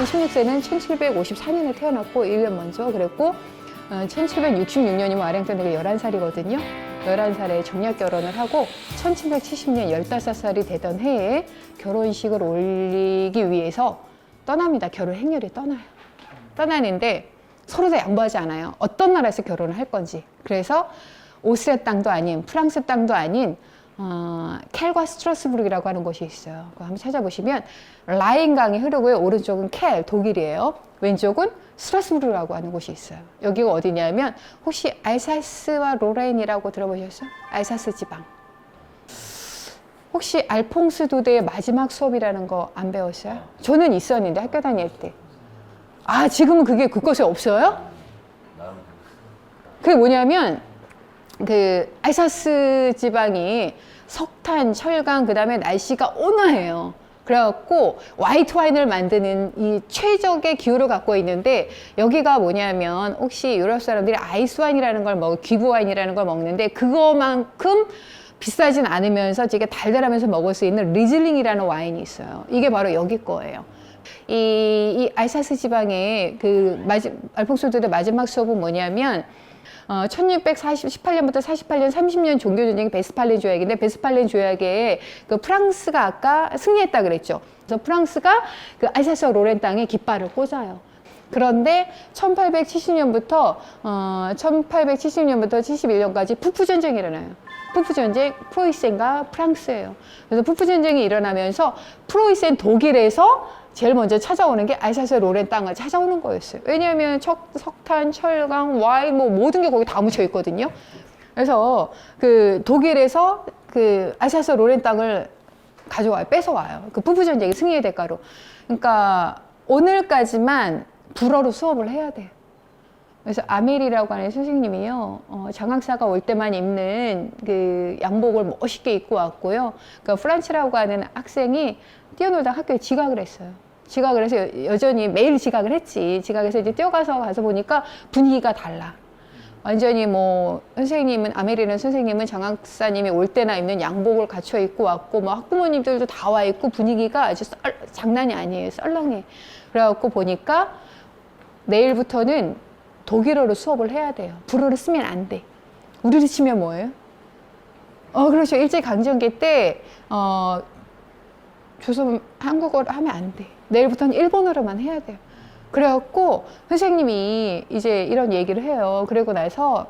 16세는 1754년에 태어났고 1년 먼저. 그랬고 1766년이면 아랭턴 되게 11살이거든요. 11살에 정략 결혼을 하고 1770년 15살이 되던 해에 결혼식을 올리기 위해서 떠납니다. 결혼 행렬에 떠나요. 떠나는데 서로 다 양보하지 않아요. 어떤 나라에서 결혼을 할 건지. 그래서 오스트리아 땅도 아닌 프랑스 땅도 아닌 켈과 스트라스부르크라고 하는 곳이 있어요. 그거 한번 찾아보시면 라인 강이 흐르고요. 오른쪽은 켈, 독일이에요. 왼쪽은 스트라스부르크라고 하는 곳이 있어요. 여기가 어디냐면 혹시 알사스와 로렌이라고 들어보셨어요? 알사스 지방. 혹시 알퐁스 도데의 마지막 수업이라는 거 안 배웠어요? 저는 있었는데 학교 다닐 때. 아, 지금은 그게 그것이 없어요? 그게 뭐냐면 그 알사스 지방이 석탄, 철강, 그 다음에 날씨가 온화해요. 그래갖고 화이트 와인을 만드는 이 최적의 기후를 갖고 있는데, 여기가 뭐냐면 혹시 유럽 사람들이 아이스 와인이라는 걸 귀부 와인이라는 걸 먹는데 그거만큼 비싸진 않으면서 되게 달달하면서 먹을 수 있는 리즐링이라는 와인이 있어요. 이게 바로 여기 거예요. 이 알사스 지방의 그 알퐁소들의 마지막 수업은 뭐냐면 1618년부터 48년 30년 종교전쟁이 베스팔렌 조약인데, 베스팔렌 조약에 그 프랑스가 아까 승리했다 그랬죠. 그래서 프랑스가 그 알사스와 로렌 땅에 깃발을 꽂아요. 그런데 1870년부터 71년까지 푸푸전쟁이 일어나요. 푸푸전쟁, 프로이센과 프랑스예요. 그래서 푸푸전쟁이 일어나면서 프로이센 독일에서 제일 먼저 찾아오는 게 알사스 로렌 땅을 찾아오는 거였어요. 왜냐하면 석탄, 철강, 와인 모든 게 거기 다 묻혀 있거든요. 그래서 그 독일에서 그 알사스 로렌 땅을 가져와요. 뺏어와요. 그 푸푸전쟁의 승리의 대가로. 그러니까 오늘까지만 불어로 수업을 해야 돼요. 그래서 아멜이라고 하는 선생님이요, 장학사가 올 때만 입는 그 양복을 멋있게 입고 왔고요. 그러니까 프란츠라고 하는 학생이 뛰어놀다 학교에 지각을 했어요. 지각을 해서 여전히 매일 지각을 했지. 지각해서 이제 가서 보니까 분위기가 달라. 완전히 선생님은, 아멜이라는 선생님은 장학사님이 올 때나 입는 양복을 갖춰 입고 왔고, 학부모님들도 다 와 있고, 분위기가 아주 장난이 아니에요. 썰렁해. 그래갖고 보니까 내일부터는 독일어로 수업을 해야 돼요. 불어를 쓰면 안 돼. 우리로 치면 뭐예요? 그렇죠. 일제강점기 때, 조선 한국어를 하면 안 돼. 내일부터는 일본어로만 해야 돼요. 그래갖고 선생님이 이제 이런 얘기를 해요. 그러고 나서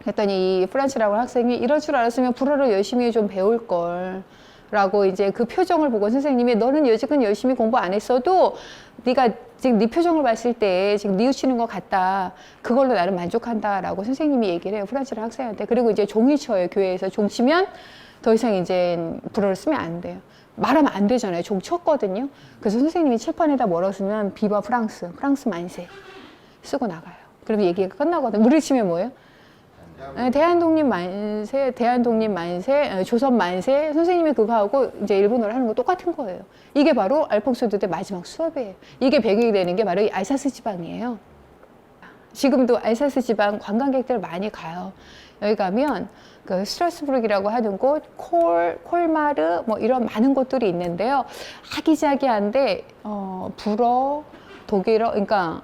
그랬더니 이 프란츠라고 하는 학생이 이럴 줄 알았으면 불어를 열심히 좀 배울 걸. 라고 이제 그 표정을 보고 선생님이, 너는 여지껏 열심히 공부 안 했어도 네가 지금 네 표정을 봤을 때 지금 뉘우치는 것 같다. 그걸로 나는 만족한다. 라고 선생님이 얘기를 해요. 프란츠라는 학생한테. 그리고 이제 종이 쳐요. 교회에서 종 치면 더 이상 이제 불어를 쓰면 안 돼요. 말하면 안 되잖아요. 종 쳤거든요. 그래서 선생님이 칠판에다 뭐라고 쓰면 비바 프랑스, 프랑스 만세 쓰고 나가요. 그럼 얘기가 끝나거든요. 우리 치면 뭐예요? 대한독립 만세, 대한독립 만세, 조선 만세. 선생님이 그거 하고 이제 일본어를 하는 거 똑같은 거예요. 이게 바로 알퐁소 도데 마지막 수업이에요. 이게 배경이 되는 게 바로 이 알사스 지방이에요. 지금도 알사스 지방 관광객들 많이 가요. 여기 가면 그 스트라스부르크라고 하는 곳, 콜마르 이런 많은 곳들이 있는데요. 아기자기한데 불어, 독일어, 그러니까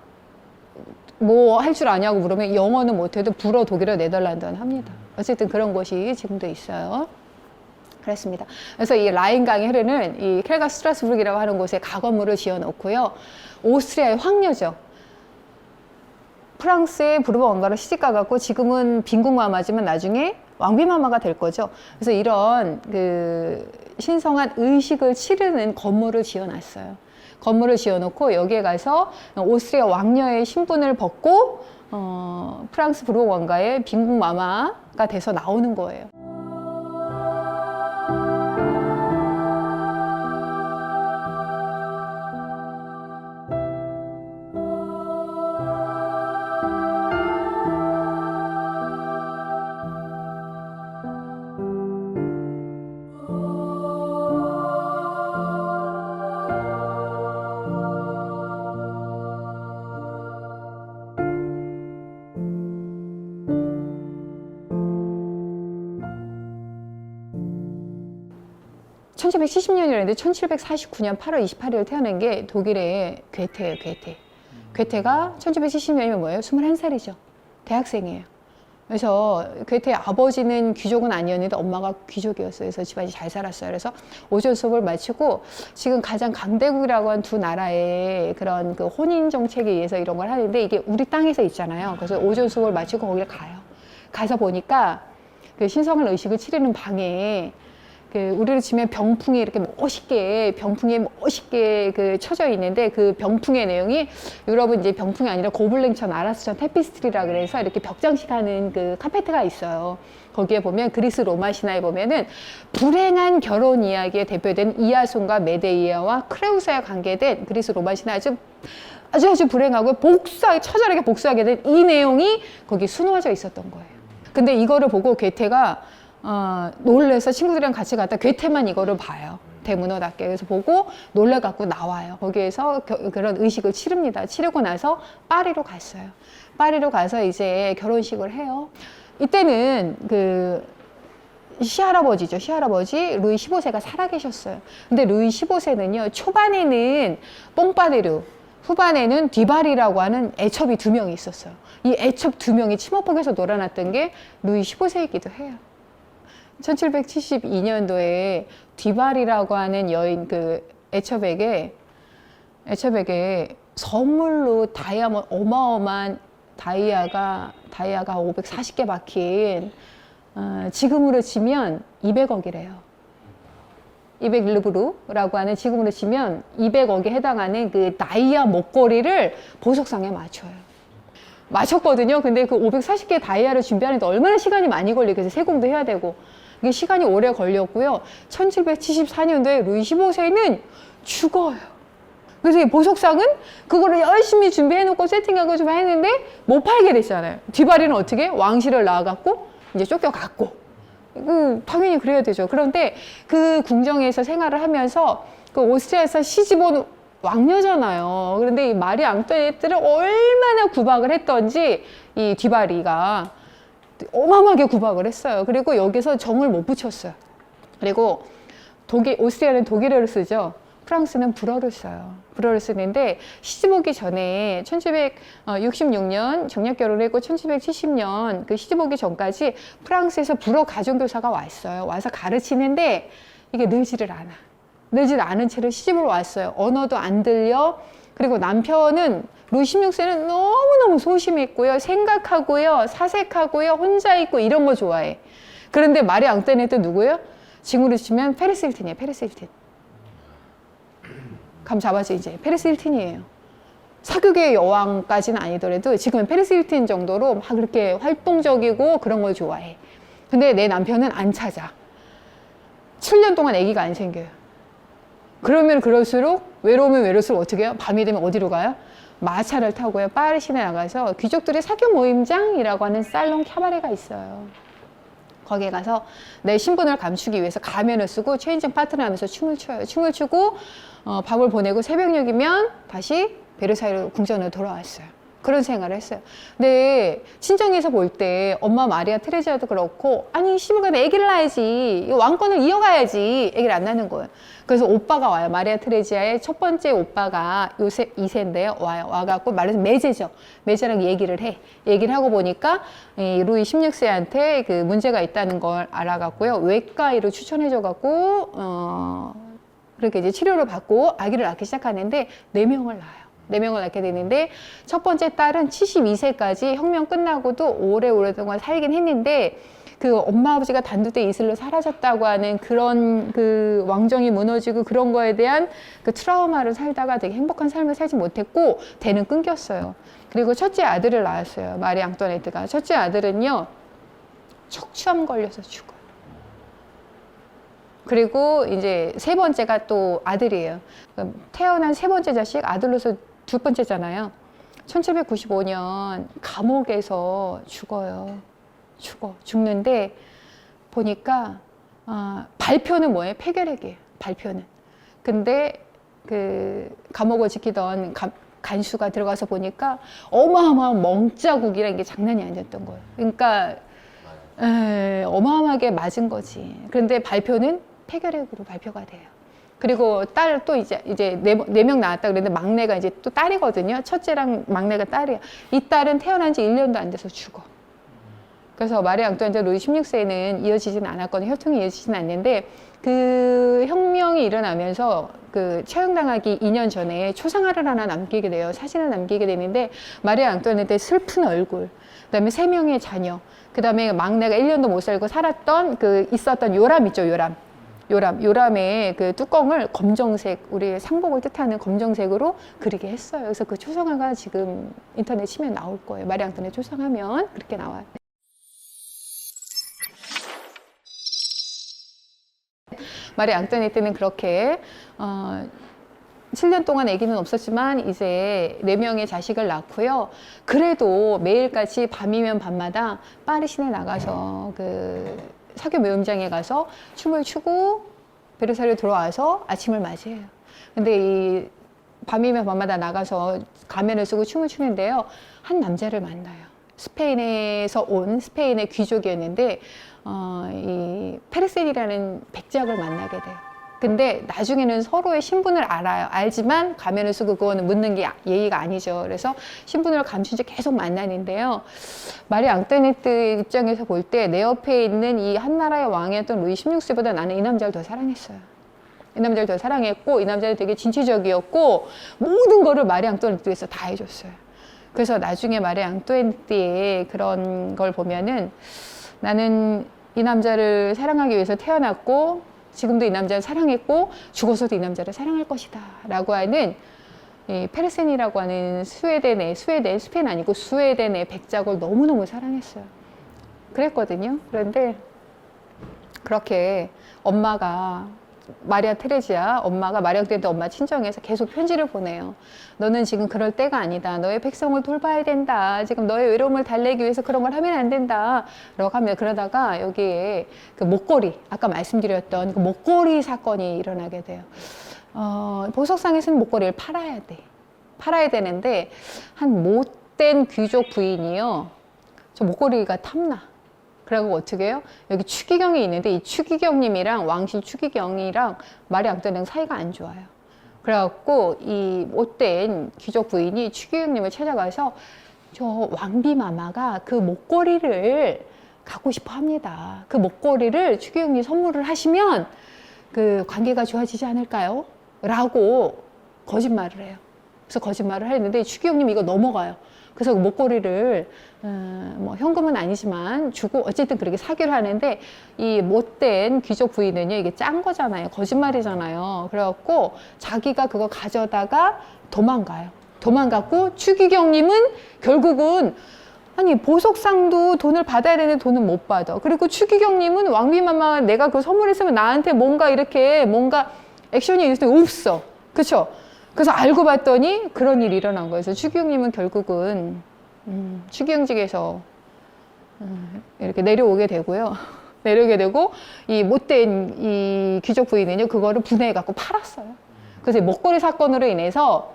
뭐 할 줄 아냐고 물으면 영어는 못해도 불어, 독일어, 네덜란드는 합니다. 어쨌든 그런 곳이 지금도 있어요. 그렇습니다. 그래서 이 라인강이 흐르는 이 켈과 스트라스부르크라고 하는 곳에 가건물을 지어 놓고요. 오스트리아의 황녀죠. 프랑스의 부르봉 왕가로 시집가갖고 지금은 빈궁마마지만 나중에 왕비마마가 될 거죠. 그래서 이런 그 신성한 의식을 치르는 건물을 지어놨어요. 건물을 지어놓고 여기에 가서 오스트리아 왕녀의 신분을 벗고 프랑스 부르봉 왕가의 빈궁마마가 돼서 나오는 거예요. 1770년이라는데 1749년 8월 28일 태어난 게 독일의 괴테예요, 괴테. 괴테가 1770년이면 뭐예요? 21살이죠. 대학생이에요. 그래서 괴테의 아버지는 귀족은 아니었는데 엄마가 귀족이었어요. 그래서 집안이 잘 살았어요. 그래서 오전 수업을 마치고 지금 가장 강대국이라고 한 두 나라의 그런 그 혼인 정책에 의해서 이런 걸 하는데 이게 우리 땅에서 있잖아요. 그래서 오전 수업을 마치고 거기를 가요. 가서 보니까 그 신성한 의식을 치르는 방에 그 우리로 치면 병풍이 이렇게 멋있게 병풍에 멋있게 그 쳐져 있는데 그 병풍의 내용이 유럽은 이제 병풍이 아니라 고블랭천, 아라스천, 테피스트리라 그래서 이렇게 벽장식하는 그 카페트가 있어요. 거기에 보면 그리스 로마 신화에 보면은 불행한 결혼 이야기에 대표된 이아손과 메데이아와 크레우사에 관계된 그리스 로마 신화 아주 불행하고 처절하게 복수하게 된 이 내용이 거기 수놓아져 있었던 거예요. 근데 이거를 보고 괴테가 놀래서 친구들이랑 같이 갔다 괴테만 이거를 봐요. 대문어답게. 그래서 보고 놀래갖고 나와요. 거기에서 그런 의식을 치릅니다. 치르고 나서 파리로 갔어요. 파리로 가서 이제 결혼식을 해요. 이때는 그 시할아버지죠. 시할아버지 루이 15세가 살아계셨어요. 근데 루이 15세는요. 초반에는 뽕파데르, 후반에는 디바리라고 하는 애첩이 2명이 있었어요. 이 애첩 2명이 치모폭에서 놀아났던 게 루이 15세이기도 해요. 1772년도에 디바리라고 하는 여인 그 애첩에게 선물로 어마어마한 다이아가 540개 박힌 지금으로 치면 200억이래요. 200르브르라고 하는 지금으로 치면 200억에 해당하는 그 다이아 목걸이를 보석상에 맞췄거든요. 근데 그 540개 다이아를 준비하는데 얼마나 시간이 많이 걸리겠어요. 세공도 해야 되고. 이게 시간이 오래 걸렸고요. 1774년도에 루이 15세는 죽어요. 그래서 이 보석상은 그거를 열심히 준비해놓고 세팅하고 좀 했는데 못 팔게 됐잖아요. 디바리는 어떻게? 왕실을 나와갖고 이제 쫓겨갔고. 당연히 그래야 되죠. 그런데 그 궁정에서 생활을 하면서 그 오스트리아에서 시집온 왕녀잖아요. 그런데 이 마리 앙뚜아네트를 얼마나 구박을 했던지 이 디바리가 어마어마하게 구박을 했어요. 그리고 여기서 정을 못 붙였어요. 그리고 오스트리아는 독일어를 쓰죠. 프랑스는 불어를 써요. 불어를 쓰는데 시집 오기 전에 1766년 정략 결혼을 했고 1770년 그 시집 오기 전까지 프랑스에서 불어 가정교사가 왔어요. 와서 가르치는데 이게 늘지를 않은 채로 시집을 왔어요. 언어도 안 들려. 그리고 남편은 루이 16세는 너무너무 소심했고요. 생각하고요. 사색하고요. 혼자 있고 이런 거 좋아해. 그런데 마리 앙뚜아네트 누구예요? 지금으로 치면 페리스 힐튼이에요. 페리스 힐튼. 감 잡았죠, 이제. 페리스 힐튼이에요. 사극의 여왕까지는 아니더라도 지금은 페리스 힐튼 정도로 막 그렇게 활동적이고 그런 걸 좋아해. 근데 내 남편은 안 찾아. 7년 동안 아기가 안 생겨요. 그러면 그럴수록 외로우면 외로울수록 어떻게 해요? 밤이 되면 어디로 가요? 마차를 타고요. 파리 시내 나가서 귀족들의 사교 모임장이라고 하는 살롱 캬바레가 있어요. 거기에 가서 내 신분을 감추기 위해서 가면을 쓰고 체인징 파트너 하면서 춤을 춰요. 춤을 추고 밤을 보내고 새벽녘이면 다시 베르사유 궁전으로 돌아왔어요. 그런 생활을 했어요. 근데 친정에서 볼 때 엄마 마리아 테레지아도 그렇고 아니 시부간에 아기를 낳아야지 왕권을 이어가야지 아기를 안 낳는 거예요. 그래서 오빠가 와요. 마리아 테레지아의 첫 번째 오빠가 요셉 2세인데요. 와갖고 말해서 매제죠. 매제랑 얘기를 해. 얘기를 하고 보니까 이 루이 16세한테 그 문제가 있다는 걸 알아갖고요. 외과의로 추천해줘갖고 그렇게 이제 치료를 받고 아기를 낳기 시작하는데 4명을 낳아요. 4명을 낳게 되는데 첫 번째 딸은 72세까지 혁명 끝나고도 오래동안 살긴 했는데 그 엄마 아버지가 단두대 이슬로 사라졌다고 하는 그런 그 왕정이 무너지고 그런 거에 대한 그 트라우마를 살다가 되게 행복한 삶을 살지 못했고 대는 끊겼어요. 그리고 첫째 아들을 낳았어요. 마리 앙뚜아네트가. 첫째 아들은요 척추암 걸려서 죽어요. 그리고 이제 세 번째가 또 아들이에요. 태어난 세 번째 자식 아들로서 두 번째잖아요. 1795년 감옥에서 죽는데 보니까 발표는 뭐예요? 폐결핵이에요. 발표는. 근데 그 감옥을 지키던 간수가 들어가서 보니까 어마어마한 멍자국이라는 게 장난이 아니었던 거예요. 그러니까 어마어마하게 맞은 거지. 그런데 발표는 폐결핵으로 발표가 돼요. 그리고 딸 또 이제 네 명 낳았다 그랬는데 막내가 이제 또 딸이거든요. 첫째랑 막내가 딸이야. 이 딸은 태어난 지 1년도 안 돼서 죽어. 그래서 마리 앙뚜아네트 루이 16세는 이어지진 않았거든요. 혈통이 이어지진 않는데 그 혁명이 일어나면서 그 처형당하기 2년 전에 초상화를 하나 남기게 돼요. 사진을 남기게 되는데 마리 앙뚜아네트의 슬픈 얼굴, 그다음에 3명의 자녀, 그다음에 막내가 1년도 못 살고 살았던 그 있었던 요람 있죠, 요람의 그 뚜껑을 검정색, 우리 상복을 뜻하는 검정색으로 그리게 했어요. 그래서 그 초상화가 지금 인터넷 치면 나올 거예요. 마리 앙뚜아네트 초상하면 그렇게 나와요. 마리 앙뚜아네트는 그렇게 7년 동안 아기는 없었지만 이제 4명의 자식을 낳고요. 그래도 매일같이 밤이면 밤마다 파리 시내 나가서 그 사교 모임장에 가서 춤을 추고 베르사유로 들어와서 아침을 맞이해요. 근데 이 밤이면 밤마다 나가서 가면을 쓰고 춤을 추는데요. 한 남자를 만나요. 스페인에서 온 스페인의 귀족이었는데 이 페르셀이라는 백작을 만나게 돼요. 근데 나중에는 서로의 신분을 알아요. 알지만 가면을 쓰고 그거는 묻는 게 예의가 아니죠. 그래서 신분을 감춘 채 계속 만나는데요. 마리 앙뚜아네트 입장에서 볼 때 내 옆에 있는 이 한나라의 왕이었던 루이 16세보다 나는 이 남자를 더 사랑했어요. 이 남자를 더 사랑했고 이 남자는 되게 진취적이었고 모든 거를 마리 앙뚜아네트에서 다 해줬어요. 그래서 나중에 마리 앙뚜아네트의 그런 걸 보면은 나는 이 남자를 사랑하기 위해서 태어났고 지금도 이 남자를 사랑했고 죽어서도 이 남자를 사랑할 것이다 라고 하는 이 페르센이라고 하는 스페인 아니고 스웨덴의 백작을 너무너무 사랑했어요. 그랬거든요. 그런데 그렇게 엄마가 마리아 테레지아 엄마가 마리 앙뚜아네트 엄마 친정에서 계속 편지를 보내요. 너는 지금 그럴 때가 아니다. 너의 백성을 돌봐야 된다. 지금 너의 외로움을 달래기 위해서 그런 걸 하면 안 된다. 라고 합니다. 그러다가 여기에 그 목걸이, 아까 말씀드렸던 그 목걸이 사건이 일어나게 돼요. 보석상에서는 목걸이를 팔아야 돼. 팔아야 되는데 한 못된 귀족 부인이요. 저 목걸이가 탐나. 그리고 어떻게 해요? 여기 추기경이 있는데 이 추기경님이랑 왕실 추기경이랑 마리 앙뚜아네트랑 사이가 안 좋아요. 그래갖고 이 못된 귀족 부인이 추기경님을 찾아가서 저 왕비마마가 그 목걸이를 갖고 싶어 합니다. 그 목걸이를 추기경님 선물을 하시면 그 관계가 좋아지지 않을까요? 라고 거짓말을 해요. 그래서 거짓말을 했는데 추기경님이 이거 넘어가요. 그래서 그 목걸이를 뭐 현금은 아니지만 주고 어쨌든 그렇게 사기를 하는데 이 못된 귀족 부인은요 이게 짠 거잖아요. 거짓말이잖아요. 그래갖고 자기가 그거 가져다가 도망가요. 도망갔고 추기경님은 결국은 아니 보석상도 돈을 받아야 되는데 돈은 못 받아. 그리고 추기경님은 왕비마마 내가 그 선물했으면 나한테 뭔가 이렇게 뭔가 액션이 있을 때 없어. 그쵸? 그래서 알고 봤더니 그런 일이 일어난 거예요. 그래서 추기경님은 결국은 추기경직에서 이렇게 내려오게 되고요. 내려오게 되고 이 못된 이 귀족 부인은요 그거를 분해해 갖고 팔았어요. 그래서 목걸이 사건으로 인해서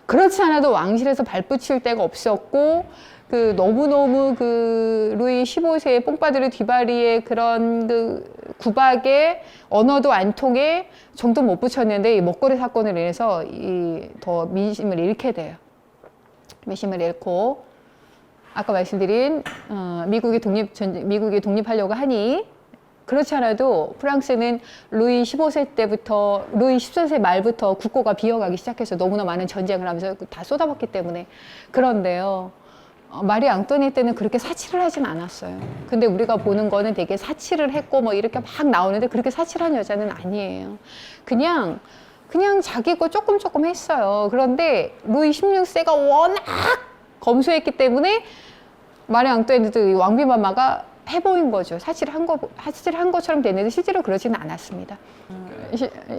그렇지 않아도 왕실에서 발붙일 데가 없었고 그 너무너무 그 루이 15세의 뽕파드르 뒤바리의 그런 그 구박에 언어도 안 통해 정도 못 붙였는데 이 목걸이 사건으로 인해서 이 더 민심을 잃게 돼요. 민심을 잃고 아까 말씀드린 미국이 독립하려고 하니 그렇지 않아도 프랑스는 루이 15세 때부터 루이 14세 말부터 국고가 비어가기 시작해서 너무나 많은 전쟁을 하면서 다 쏟아붓기 때문에 그런데요. 마리 앙뚜아네트 때는 그렇게 사치를 하진 않았어요. 근데 우리가 보는 거는 되게 사치를 했고 뭐 이렇게 막 나오는데 그렇게 사치를 한 여자는 아니에요. 그냥 자기 거 조금 했어요. 그런데 루이 16세가 워낙 검소했기 때문에 마리 앙뚜아네트 왕비마마가 해보인 거죠. 사치를 한 것처럼 됐는데 실제로 그러지는 않았습니다.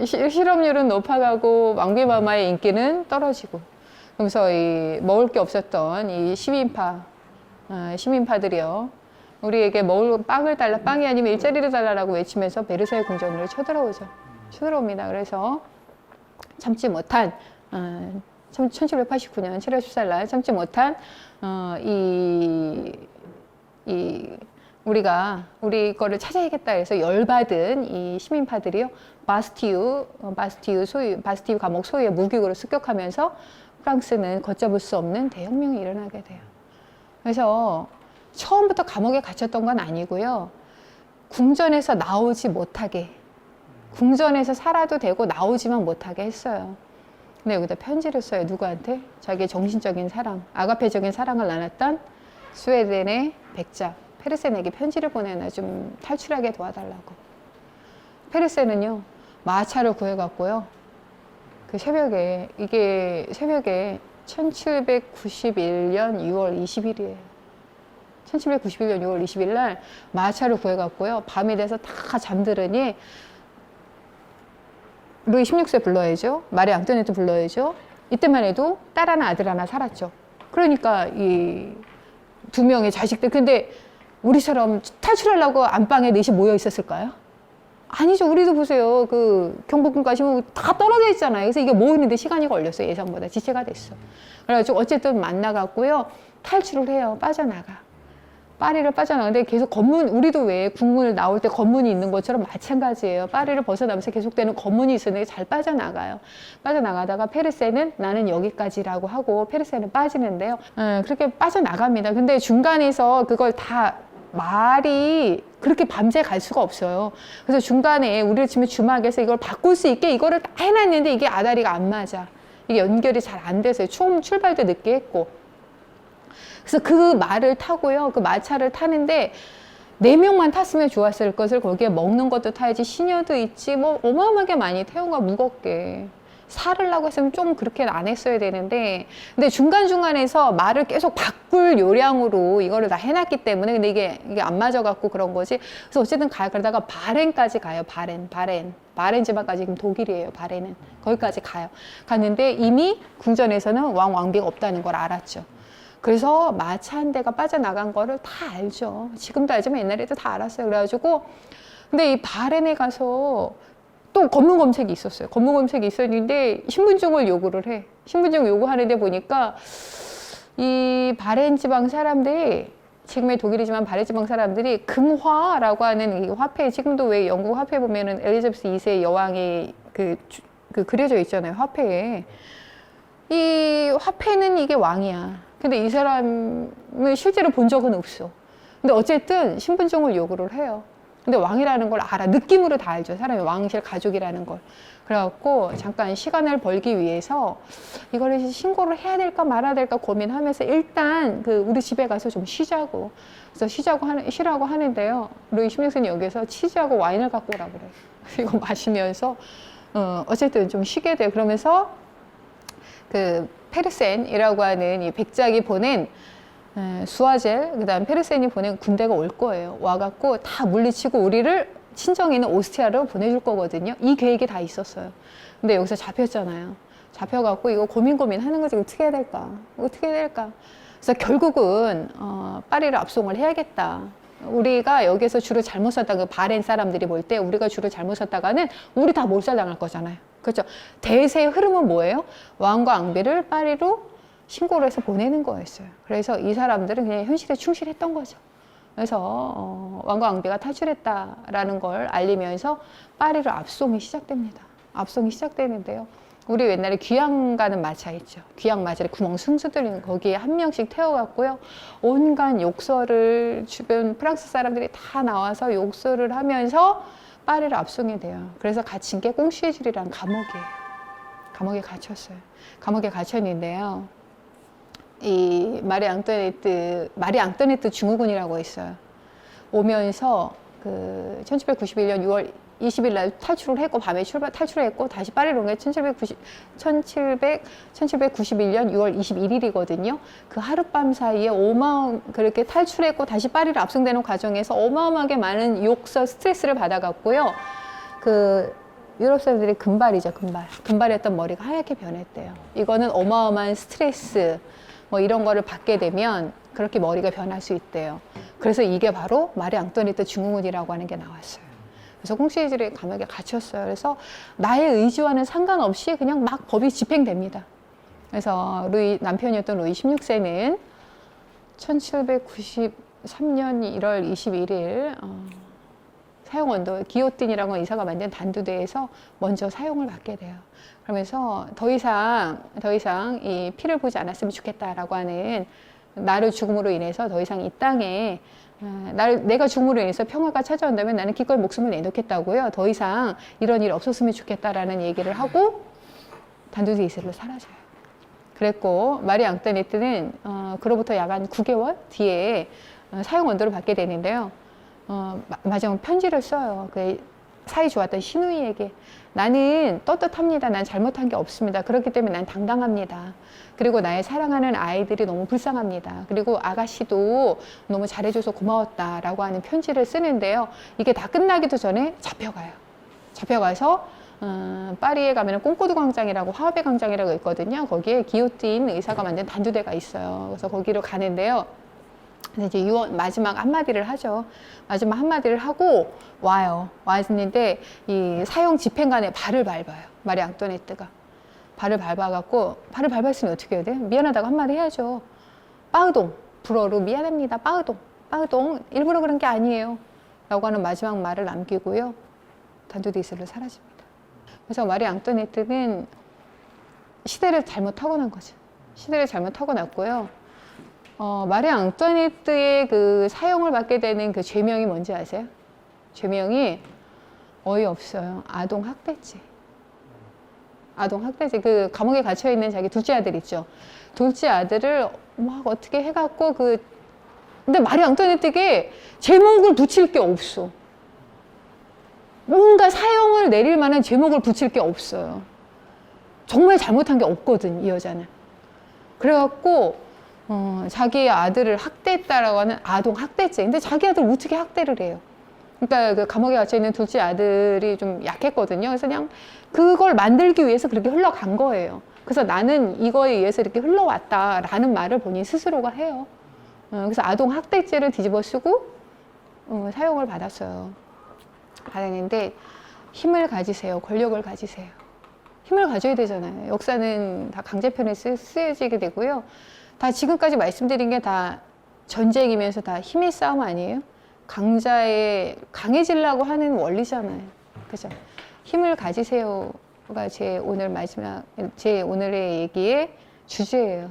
실업률은 높아가고 왕비마마의 인기는 떨어지고 그래서 이 먹을 게 없었던 이 시민파들이요. 우리에게 먹을 빵을 달라, 빵이 아니면 일자리를 달라라고 외치면서 베르사유 궁전으로 쳐들어옵니다. 그래서 참지 못한 1789년 7월 14일 날 참지 못한 이 우리 거를 찾아야겠다 해서 열받은 이 시민파들이요, 바스티유 감옥 소유의 무기로 습격하면서 프랑스는 걷잡을 수 없는 대혁명이 일어나게 돼요. 그래서 처음부터 감옥에 갇혔던 건 아니고요. 궁전에서 나오지 못하게, 궁전에서 살아도 되고 나오지만 못하게 했어요. 근데 여기다 편지를 써요. 누구한테? 자기의 정신적인 사랑, 아가페적인 사랑을 나눴던 스웨덴의 백작 페르센에게 편지를 보내나 좀 탈출하게 도와달라고. 페르센은요, 마차를 구해갔고요. 그 새벽에, 이게 새벽에 1791년 6월 20일이에요. 1791년 6월 20일 날 마차를 구해갔고요. 밤이 돼서 다 잠들으니 루이 16세 불러야죠. 마리 앙토네트 불러야죠. 이때만 해도 딸 하나 아들 하나 살았죠. 그러니까 이 두 명의 자식들, 근데 우리처럼 탈출하려고 안방에 넷이 모여 있었을까요? 아니죠. 우리도 보세요. 그 경복궁까지 다 떨어져 있잖아요. 그래서 이게 모이는데 시간이 걸렸어요. 예상보다 지체가 됐어. 그래가지고 어쨌든 만나갖고요. 탈출을 해요. 빠져나가. 파리를 빠져나가는데 계속 검문, 우리도 왜 국문을 나올 때 검문이 있는 것처럼 마찬가지예요. 파리를 벗어나면서 계속되는 검문이 있었는데 잘 빠져나가요. 빠져나가다가 페르세는 나는 여기까지라고 하고 페르세는 빠지는데요. 그렇게 빠져나갑니다. 근데 중간에서 그걸 다 말이 그렇게 밤새 갈 수가 없어요. 그래서 중간에 우리를 치면 주막에서 이걸 바꿀 수 있게 이거를 다 해놨는데 이게 아다리가 안 맞아. 이게 연결이 잘 안 돼서요. 처음 출발도 늦게 했고. 그래서 그 말을 타고요. 그 마차를 타는데 4명만 탔으면 좋았을 것을 거기에 먹는 것도 타야지, 시녀도 있지, 뭐 어마어마하게 많이 태운가 무겁게. 살으려고 했으면 좀 그렇게는 안 했어야 되는데, 근데 중간중간에서 말을 계속 바꿀 요량으로 이거를 다 해놨기 때문에, 근데 이게 안 맞아갖고 그런 거지. 그래서 어쨌든 가요. 그러다가 바렌까지 가요. 바렌 지방까지, 지금 독일이에요. 바렌은. 거기까지 가요. 갔는데 이미 궁전에서는 왕비가 없다는 걸 알았죠. 그래서 마차 한 대가 빠져나간 거를 다 알죠. 지금도 알지만 옛날에도 다 알았어요. 그래가지고, 근데 이 바렌에 가서 또 검문 검색이 있었어요. 검문 검색이 있었는데 신분증을 요구를 해. 신분증 요구하는데 보니까 이 바렌 지방 사람들이, 지금의 독일이지만 바렌 지방 사람들이 금화라고 하는 이 화폐, 지금도 왜 영국 화폐 보면은 엘리자베스 2세 여왕이 그 그려져 있잖아요. 화폐에. 이 화폐는 이게 왕이야. 근데 이 사람을 실제로 본 적은 없어. 근데 어쨌든 신분증을 요구를 해요. 근데 왕이라는 걸 알아. 느낌으로 다 알죠. 사람이 왕실 가족이라는 걸. 그래갖고 잠깐 시간을 벌기 위해서 이거를 신고를 해야 될까 말아야 될까 고민하면서 일단 그 우리 집에 가서 좀 쉬자고. 그래서 쉬라고 하는데요. 루이 16세는 여기서 치즈하고 와인을 갖고 오라 그래. 이거 마시면서 어쨌든 좀 쉬게 돼요. 그러면서 그 페르센이라고 하는 이 백작이 보낸 수아젤, 그 다음 페르센이 보낸 군대가 올 거예요. 와갖고 다 물리치고 우리를 친정에 있는 오스트리아로 보내줄 거거든요. 이 계획이 다 있었어요. 근데 여기서 잡혔잖아요. 잡혀갖고 이거 고민하는 거지. 어떻게 해야 될까? 그래서 결국은 파리를 압송을 해야겠다. 우리가 여기서 주로 잘못 섰다가 그 바렌 사람들이 볼 때 우리가 주로 잘못 섰다가는 우리 다 몰살당할 거잖아요. 그렇죠? 대세의 흐름은 뭐예요? 왕과 앙비를 파리로 신고를 해서 보내는 거였어요. 그래서 이 사람들은 그냥 현실에 충실했던 거죠. 그래서 왕과 앙비가 탈출했다라는 걸 알리면서 파리로 압송이 시작됩니다. 압송이 시작되는데요. 우리 옛날에 귀양 가는 마차 있죠. 귀양 마차에 구멍 숭숭 뚫리는 거기에 한 명씩 태워갔고요. 온갖 욕설을 주변 프랑스 사람들이 다 나와서 욕설을 하면서 파리를 압송이 돼요. 그래서 갇힌 게 꽁시에줄이라는 감옥이에요. 감옥에 갇혔어요. 감옥에 갇혔는데요. 이 마리 앙토네트 증후군이라고 있어요. 오면서 그 1791년 6월 20일 날 탈출을 했고, 밤에 탈출했고, 다시 파리로 온 게 1791년 6월 21일이거든요. 그 하룻밤 사이에 그렇게 탈출했고, 다시 파리를 압송되는 과정에서 어마어마하게 많은 욕설, 스트레스를 받아갔고요. 그 유럽 사람들이 금발이었던 머리가 하얗게 변했대요. 이거는 어마어마한 스트레스, 뭐 이런 거를 받게 되면 그렇게 머리가 변할 수 있대요. 그래서 이게 바로 마리 앙토네트 증후군이라고 하는 게 나왔어요. 그래서 꽁시에줄의 감옥에 갇혔어요. 그래서 나의 의지와는 상관없이 그냥 막 법이 집행됩니다. 그래서 남편이었던 루이 16세는 2003년 1월 21일 사용 언도 기요틴이라고 의사가 만든 단두대에서 먼저 사용을 받게 돼요. 그러면서 더 이상 이 피를 보지 않았으면 좋겠다라고 하는, 나를 죽음으로 인해서 더 이상 이 땅에 내가 죽음으로 인해서 평화가 찾아온다면 나는 기꺼이 목숨을 내놓겠다고요. 더 이상 이런 일 없었으면 좋겠다라는 얘기를 하고 단두대 이슬로 사라져요. 그랬고 마리 앙뚜아네트는 그로부터 약 한 9개월 뒤에 사형 언도를 받게 되는데요. 마지막 편지를 써요. 그 사이 좋았던 시누이에게. 나는 떳떳합니다. 난 잘못한 게 없습니다. 그렇기 때문에 난 당당합니다. 그리고 나의 사랑하는 아이들이 너무 불쌍합니다. 그리고 아가씨도 너무 잘해줘서 고마웠다라고 하는 편지를 쓰는데요. 이게 다 끝나기도 전에 잡혀가요. 잡혀가서 파리에 가면 꽁코드 광장이라고, 화합의 광장이라고 있거든요. 거기에 기요틴 의사가 만든 단두대가 있어요. 그래서 거기로 가는데요. 이제 마지막 한마디를 하죠. 마지막 한마디를 하고 와요. 왔는데 이 사형 집행관의 발을 밟아요. 마리 앙뚜아네트가. 발을 밟아갖고, 발을 밟았으면 어떻게 해야 돼요? 미안하다고 한마디 해야죠. 빠으동, 불어로 미안합니다. 빠으동, 빠으동, 일부러 그런 게 아니에요. 라고 하는 마지막 말을 남기고요. 단두대 이슬로 사라집니다. 그래서 마리 앙뚜아네트는 시대를 잘못 타고난 거죠. 시대를 잘못 타고났고요. 마리 앙뚜아네트의 그 사형을 받게 되는 그 죄명이 뭔지 아세요? 죄명이 어이없어요. 아동학대죄. 아동학대죄. 그 감옥에 갇혀있는 자기 둘째 아들 있죠. 둘째 아들을 막 어떻게 해갖고 근데 마리 앙뚜아네트에게 제목을 붙일 게 없어. 뭔가 사형을 내릴 만한 제목을 붙일 게 없어요. 정말 잘못한 게 없거든, 이 여자는. 그래갖고 자기 아들을 학대했다라고 하는 아동학대죄. 근데 자기 아들 어떻게 학대를 해요? 그러니까 그 감옥에 갇혀있는 둘째 아들이 좀 약했거든요. 그래서 그냥 그걸 만들기 위해서 그렇게 흘러간 거예요. 그래서 나는 이거에 의해서 이렇게 흘러왔다라는 말을 본인 스스로가 해요. 그래서 아동학대죄를 뒤집어 쓰고 사형을 받았어요. 받았는데 힘을 가지세요. 권력을 가지세요. 힘을 가져야 되잖아요. 역사는 다 강제편에 쓰여지게 되고요. 다 지금까지 말씀드린 게 다 전쟁이면서 다 힘의 싸움 아니에요? 강해지려고 하는 원리잖아요. 그죠? 힘을 가지세요가 제 오늘의 얘기의 주제예요.